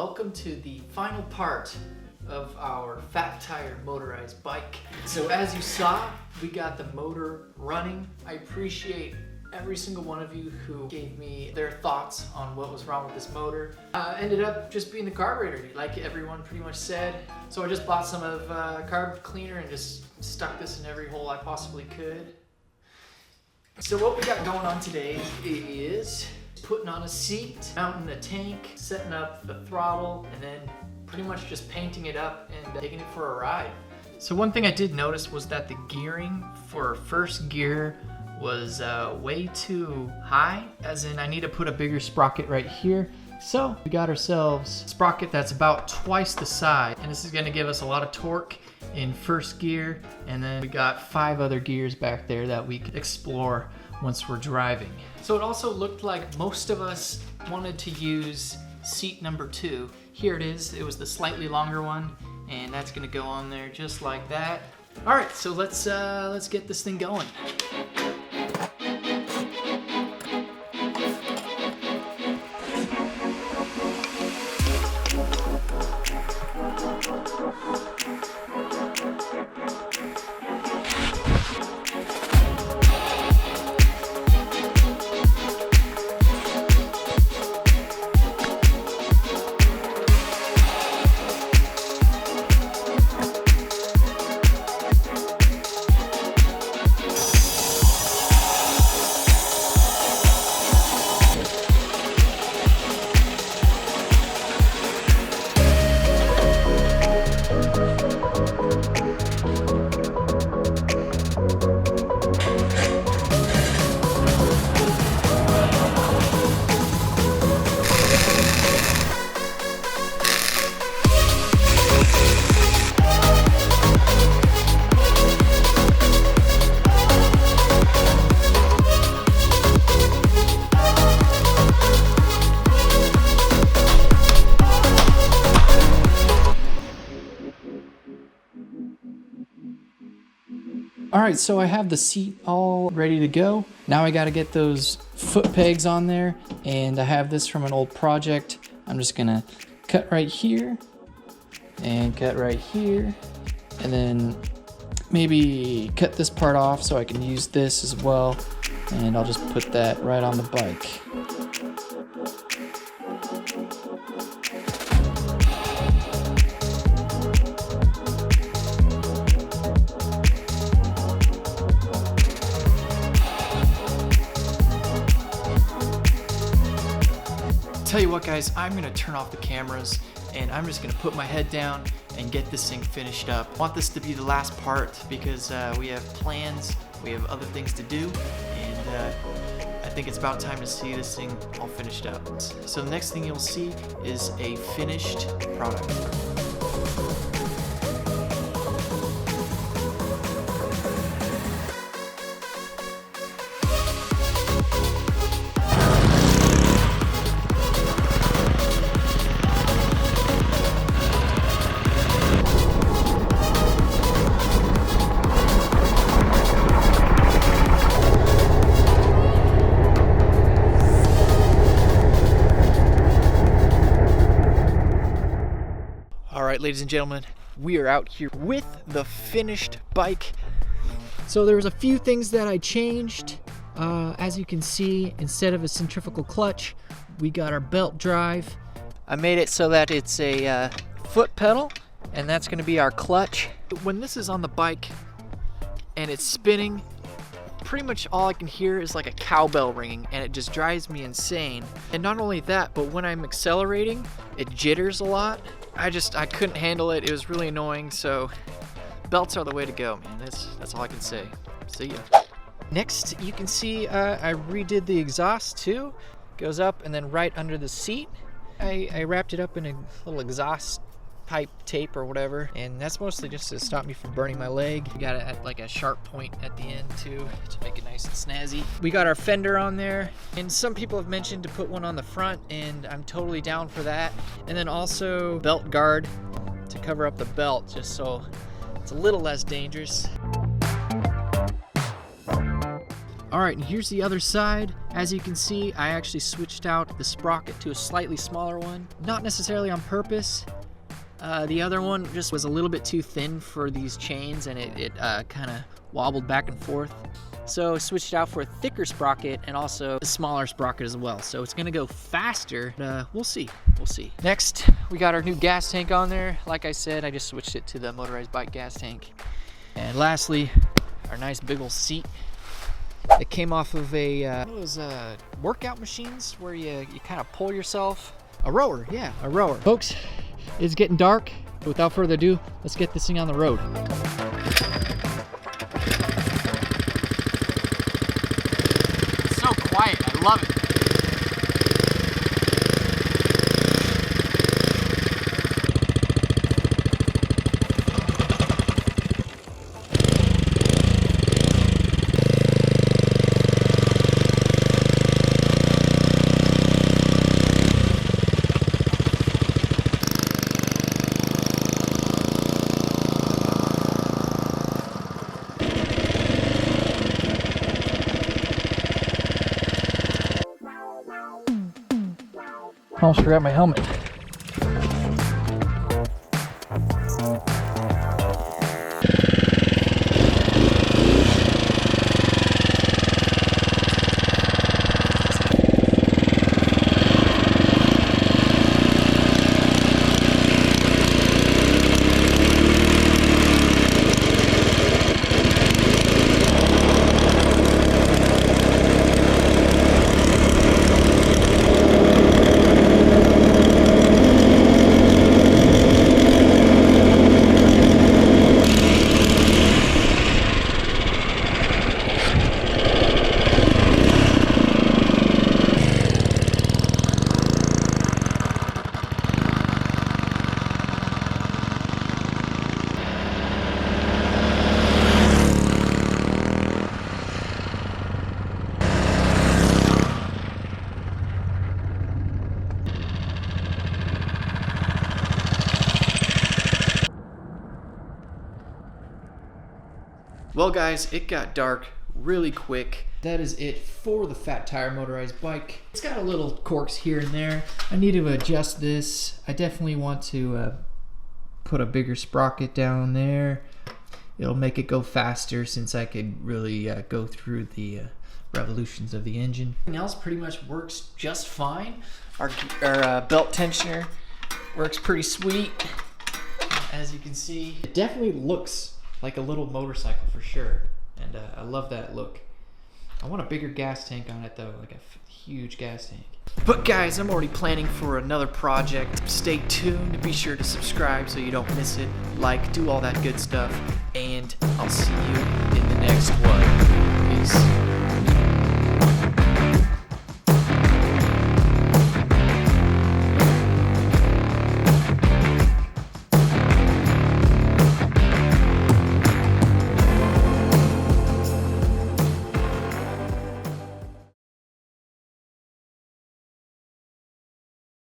welcome to the final part of our Fat Tire motorized bike. So as you saw, we got the motor running. I appreciate every single one of you who gave me their thoughts on what was wrong with this motor. Ended up just being the carburetor, like everyone pretty much said. So I just bought some of carb cleaner and just stuck this in every hole I possibly could. So what we got going on today is putting on a seat, mounting a tank, setting up the throttle, and then pretty much just painting it up and taking it for a ride. So one thing I did notice was that the gearing for first gear was way too high, as in I need to put a bigger sprocket right here. So we got ourselves a sprocket that's about twice the size, and this is going to give us a lot of torque in first gear, and then we got 5 other gears back there that we could explore once we're driving. So it also looked like most of us wanted to use seat number 2. Here it is. It was the slightly longer one, and that's going to go on there just like that. All right, so let's get this thing going. Alright, so I have the seat all ready to go. Now I gotta get those foot pegs on there, and I have this from an old project. I'm just gonna cut right here, and cut right here, and then maybe cut this part off so I can use this as well, and I'll just put that right on the bike. Tell you what guys, I'm gonna turn off the cameras and I'm just gonna put my head down and get this thing finished up. I want this to be the last part because we have plans, we have other things to do, and I think it's about time to see this thing all finished up. So the next thing you'll see is a finished product. Alright, ladies and gentlemen, we are out here with the finished bike. So there was a few things that I changed. As you can see, instead of a centrifugal clutch, we got our belt drive. I made it so that it's a foot pedal, and that's going to be our clutch. When this is on the bike and it's spinning, pretty much all I can hear is like a cowbell ringing, and it just drives me insane. And not only that, but when I'm accelerating, it jitters a lot. I couldn't handle it. It was really annoying. So belts are the way to go, man. That's all I can say. See ya. Next, you can see I redid the exhaust too. Goes up and then right under the seat. I wrapped it up in a little exhaust pipe tape or whatever, and that's mostly just to stop me from burning my leg. You got it at like a sharp point at the end too to make it nice and snazzy. We got our fender on there, and some people have mentioned to put one on the front, and I'm totally down for that. And then also belt guard to cover up the belt just so it's a little less dangerous. All right, and here's the other side. As you can see, I actually switched out the sprocket to a slightly smaller one. Not necessarily on purpose. The other one just was a little bit too thin for these chains, and it kind of wobbled back and forth. So I switched it out for a thicker sprocket and also a smaller sprocket as well. So it's gonna go faster, but we'll see. Next, we got our new gas tank on there. Like I said, I just switched it to the Motorized Bike gas tank. And lastly, our nice big old seat. It came off of one of those workout machines where you kind of pull yourself. A rower, yeah, a rower. Folks, it's getting dark. Without further ado, let's get this thing on the road. It's so quiet, I love it. Almost forgot my helmet. Well guys, it got dark really quick. That is it for the Fat Tire Motorized Bike. It's got a little corks here and there. I need to adjust this. I definitely want to put a bigger sprocket down there. It'll make it go faster since I could really go through the revolutions of the engine. Everything else pretty much works just fine. Our belt tensioner works pretty sweet. As you can see, it definitely looks like a little motorcycle for sure, and I love that look. I want a bigger gas tank on it though, like a huge gas tank. But guys, I'm already planning for another project. Stay tuned, be sure to subscribe so you don't miss it, like, do all that good stuff, and I'll see you in the next one. Peace.